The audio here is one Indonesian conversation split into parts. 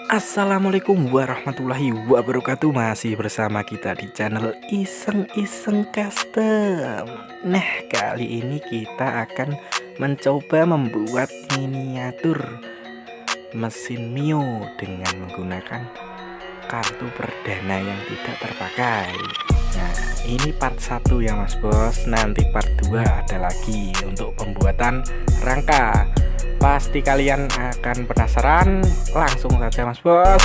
Assalamualaikum warahmatullahi wabarakatuh. Masih bersama kita di channel Iseng-iseng Custom. Nah, kali ini kita akan mencoba membuat miniatur mesin Mio dengan menggunakan kartu perdana yang tidak terpakai. Nah, ini part 1 ya Mas Bos. Nanti part 2 ada lagi untuk pembuatan rangka. Pasti kalian akan penasaran. Langsung saja Mas Bos.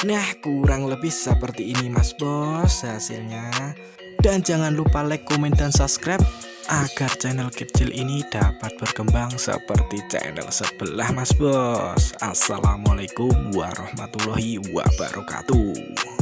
Nah, kurang lebih seperti ini Mas Bos hasilnya. Dan jangan lupa like, komen, dan subscribe agar channel kecil ini dapat berkembang seperti channel sebelah Mas Bos. Assalamualaikum warahmatullahi wabarakatuh.